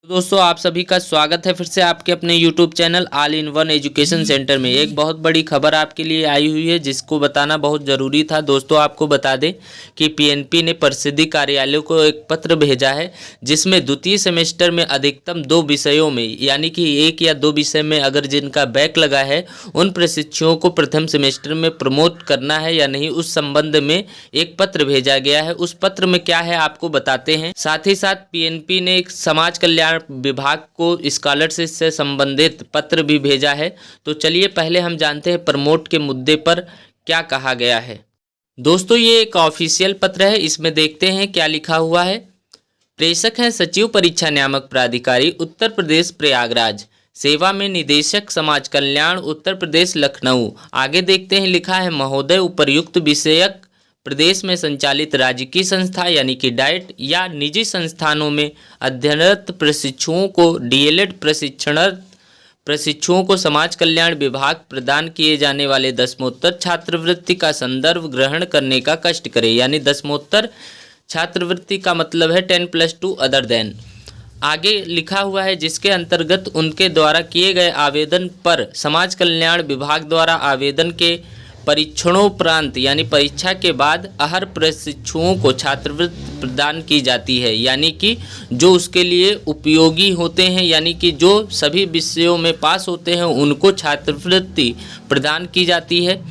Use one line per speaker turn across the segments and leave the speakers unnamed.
दोस्तों आप सभी का स्वागत है फिर से आपके अपने YouTube channel all in one education centre में। एक बहुत बड़ी खबर आपके लिए आई हुई है जिसको बताना बहुत ज़रूरी था। दोस्तों आपको बता दें कि पीएनपी ने परिषदीय कार्यालय को एक पत्र भेजा है जिसमें द्वितीय सेमेस्टर में अधिकतम 2 विषयों में यानी कि 1 या 2 विषय में अगर जिनका बैक लगा है उन प्रशिक्षुओं को प्रथम सेमेस्टर में प्रमोट करना है या नहीं, उस संबंध में एक पत्र भेजा गया है। उस पत्र में क्या है आपको बताते हैं। साथ ही साथ पीएनपी ने एक समाज कल्याण विभाग को स्कॉलरशिप से संबंधित पत्र भी भेजा है। तो चलिए पहले हम जानते हैं प्रमोट के मुद्दे पर क्या कहा गया है। दोस्तों ये एक ऑफिशियल पत्र है, इसमें देखते हैं क्या लिखा हुआ है। प्रेषक हैं सचिव परीक्षा नियामक प्राधिकारी उत्तर प्रदेश प्रयागराज, सेवा में निदेशक समाज कल्याण उत्तर प्रदेश लखनऊ। आगे देखते हैं लिखा है महोदय उपर्युक्त विषयक प्रदेश में संचालित राजकीय संस्था यानी कि डाइट या निजी संस्थानों में अध्ययनरत प्रशिक्षुओं को डीएलएड प्रशिक्षुओं को समाज कल्याण विभाग प्रदान किए जाने वाले दसमोत्तर छात्रवृत्ति का संदर्भ ग्रहण करने का कष्ट करे। यानी दसमोत्तर छात्रवृत्ति का मतलब है 10+2 अदर देन। आगे लिखा हुआ है जिसके अंतर्गत उनके द्वारा किए गए आवेदन पर समाज कल्याण विभाग द्वारा आवेदन के परीक्षणोपरांत यानी परीक्षा के बाद अहर प्रशिक्षुओं को छात्रवृत्ति प्रदान की जाती है, यानी कि जो उसके लिए उपयोगी होते हैं यानी कि जो सभी विषयों में पास होते हैं उनको छात्रवृत्ति प्रदान की जाती है।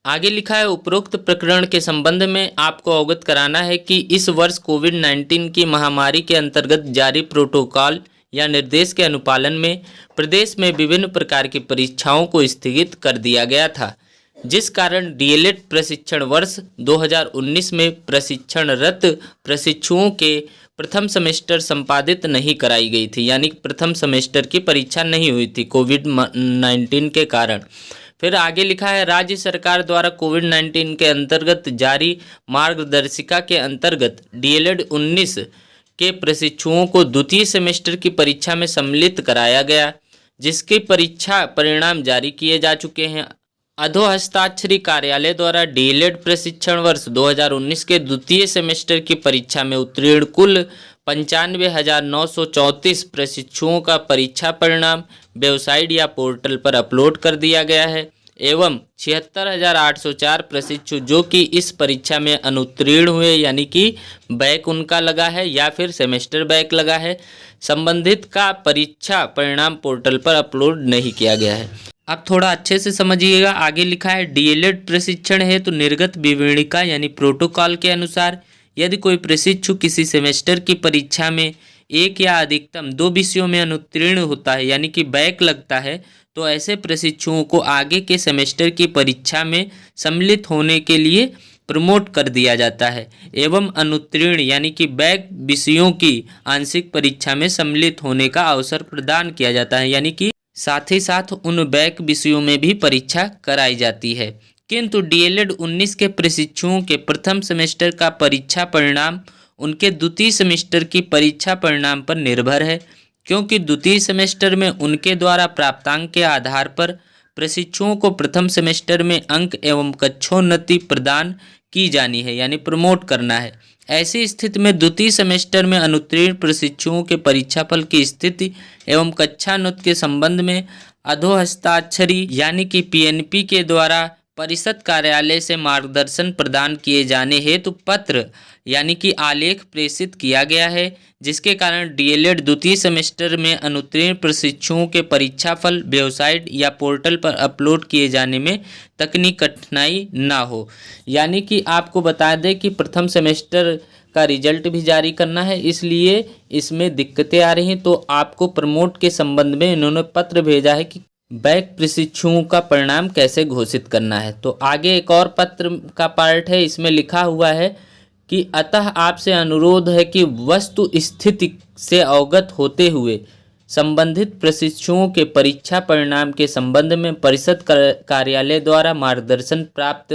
आगे लिखा है उपरोक्त प्रकरण के संबंध में आपको अवगत कराना है कि इस वर्ष कोविड-19 की महामारी के अंतर्गत जारी प्रोटोकॉल या निर्देश के अनुपालन में प्रदेश में विभिन्न प्रकार की परीक्षाओं को स्थगित कर दिया गया था, जिस कारण डीएलएड प्रशिक्षण वर्ष 2019 में प्रशिक्षणरत प्रशिक्षुओं के प्रथम सेमेस्टर संपादित नहीं कराई गई थी, यानी प्रथम सेमेस्टर की परीक्षा नहीं हुई थी कोविड-19 के कारण। फिर आगे लिखा है राज्य सरकार द्वारा कोविड-19 के अंतर्गत जारी मार्गदर्शिका के अंतर्गत डीएलएड 19 के प्रशिक्षुओं को द्वितीय सेमेस्टर की परीक्षा में सम्मिलित कराया गया, जिसकी परीक्षा परिणाम जारी किए जा चुके हैं। अधोहस्ताक्षरी कार्यालय द्वारा डीएलएड प्रशिक्षण वर्ष 2019 के द्वितीय सेमेस्टर की परीक्षा में उत्तीर्ण कुल 95,934 प्रशिक्षुओं का परीक्षा परिणाम वेबसाइट या पोर्टल पर अपलोड कर दिया गया है एवं 76,804 प्रशिक्षु जो कि इस परीक्षा में अनुत्तीर्ण हुए यानी कि बैक उनका लगा है या फिर सेमेस्टर बैक लगा है, संबंधित का परीक्षा परिणाम पोर्टल पर अपलोड नहीं किया गया है। अब थोड़ा अच्छे से समझिएगा। आगे लिखा है डीएलएड प्रशिक्षण है तो निर्गत विवरणिका यानी प्रोटोकॉल के अनुसार यदि कोई प्रशिक्षु किसी सेमेस्टर की परीक्षा में 1 या अधिकतम 2 विषयों में अनुत्तीर्ण होता है यानी कि बैक लगता है तो ऐसे प्रशिक्षुओं को आगे के सेमेस्टर की परीक्षा में सम्मिलित होने के लिए प्रमोट कर दिया जाता है एवं अनुत्तीर्ण यानी कि बैक विषयों की आंशिक परीक्षा में सम्मिलित होने का अवसर प्रदान किया जाता है, यानी कि साथ ही साथ उन बैक विषयों में भी परीक्षा कराई जाती है। किंतु डीएलएड 19 के प्रशिक्षुओं के प्रथम सेमेस्टर का परीक्षा परिणाम उनके द्वितीय सेमेस्टर की परीक्षा परिणाम पर निर्भर है, क्योंकि द्वितीय सेमेस्टर में उनके द्वारा प्राप्तांक के आधार पर प्रशिक्षुओं को प्रथम सेमेस्टर में अंक एवं कक्षोन्नति प्रदान की जानी है यानी प्रमोट करना है। ऐसी स्थिति में द्वितीय सेमेस्टर में अनुत्तीर्ण प्रशिक्षुओं के परीक्षाफल की स्थिति एवं कक्षानुत के संबंध में अधोहस्ताक्षरी यानी कि पीएनपी के द्वारा परिषद कार्यालय से मार्गदर्शन प्रदान किए जाने हेतु पत्र यानी कि आलेख प्रेषित किया गया है, जिसके कारण डीएलएड द्वितीय सेमेस्टर में अनुत्तीर्ण प्रशिक्षुओं के परीक्षाफल वेबसाइट या पोर्टल पर अपलोड किए जाने में तकनीकी कठिनाई ना हो। यानी कि आपको बता दें कि प्रथम सेमेस्टर का रिजल्ट भी जारी करना है, इसलिए इसमें दिक्कतें आ रही हैं। तो आपको प्रमोट के संबंध में इन्होंने पत्र भेजा है कि बैक प्रशिक्षुओं का परिणाम कैसे घोषित करना है। तो आगे एक और पत्र का पार्ट है, इसमें लिखा हुआ है कि अतः आपसे अनुरोध है कि वस्तु स्थिति से अवगत होते हुए संबंधित प्रशिक्षुओं के परीक्षा परिणाम के संबंध में परिषद कार्यालय द्वारा मार्गदर्शन प्राप्त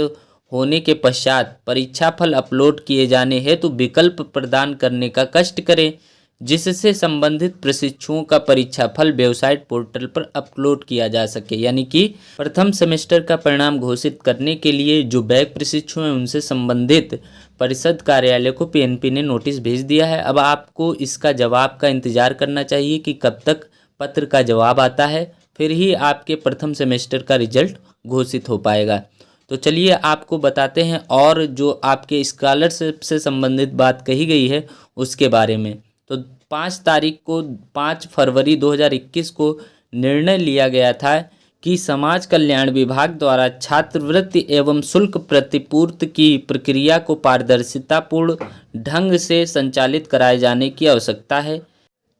होने के पश्चात परीक्षाफल अपलोड किए जाने हेतु विकल्प प्रदान करने का कष्ट करें, जिससे संबंधित प्रशिक्षुओं का परीक्षाफल वेबसाइट पोर्टल पर अपलोड किया जा सके। यानी कि प्रथम सेमेस्टर का परिणाम घोषित करने के लिए जो बैक प्रशिक्षु हैं उनसे संबंधित परिषद कार्यालय को पीएनपी ने नोटिस भेज दिया है। अब आपको इसका जवाब का इंतज़ार करना चाहिए कि कब तक पत्र का जवाब आता है, फिर ही आपके प्रथम सेमेस्टर का रिजल्ट घोषित हो पाएगा। तो चलिए आपको बताते हैं और जो आपके स्कॉलरशिप से संबंधित बात कही गई है उसके बारे में। तो 5 फरवरी 2021 को निर्णय लिया गया था कि समाज कल्याण विभाग द्वारा छात्रवृत्ति एवं शुल्क प्रतिपूर्ति की प्रक्रिया को पारदर्शितापूर्ण ढंग से संचालित कराए जाने की आवश्यकता है।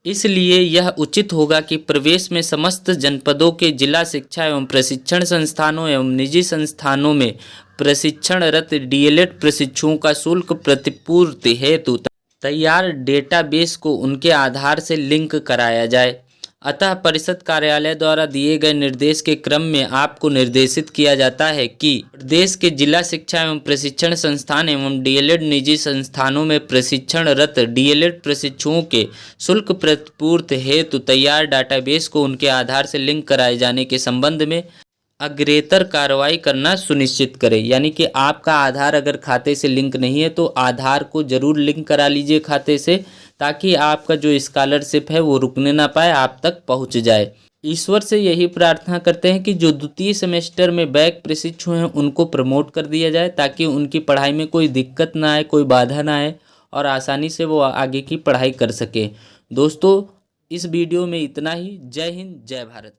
इसलिए यह उचित होगा कि प्रवेश में समस्त जनपदों के जिला शिक्षा एवं प्रशिक्षण संस्थानों एवं निजी संस्थानों में प्रशिक्षणरत डीएलएड प्रशिक्षुओं का शुल्क प्रतिपूर्ति हेतु तैयार डेटाबेस को उनके आधार से लिंक कराया जाए। अतः परिषद कार्यालय द्वारा दिए गए निर्देश के क्रम में आपको निर्देशित किया जाता है कि प्रदेश के जिला शिक्षा एवं प्रशिक्षण संस्थान एवं डीएलएड निजी संस्थानों में प्रशिक्षणरत डीएलएड प्रशिक्षुओं के शुल्क प्रतिपूर्ति हेतु तैयार डाटाबेस को उनके आधार से लिंक कराए जाने के संबंध में अग्रेतर कार्रवाई करना सुनिश्चित करें। यानी कि आपका आधार अगर खाते से लिंक नहीं है तो आधार को जरूर लिंक करा लीजिए खाते से, ताकि आपका जो स्कॉलरशिप है वो रुकने ना पाए, आप तक पहुंच जाए। ईश्वर से यही प्रार्थना करते हैं कि जो द्वितीय सेमेस्टर में बैक प्रशिक्षु हैं उनको प्रमोट कर दिया जाए, ताकि उनकी पढ़ाई में कोई दिक्कत ना आए, कोई बाधा ना आए और आसानी से वो आगे की पढ़ाई कर सके। दोस्तों इस वीडियो में इतना ही। जय हिंद, जय भारत।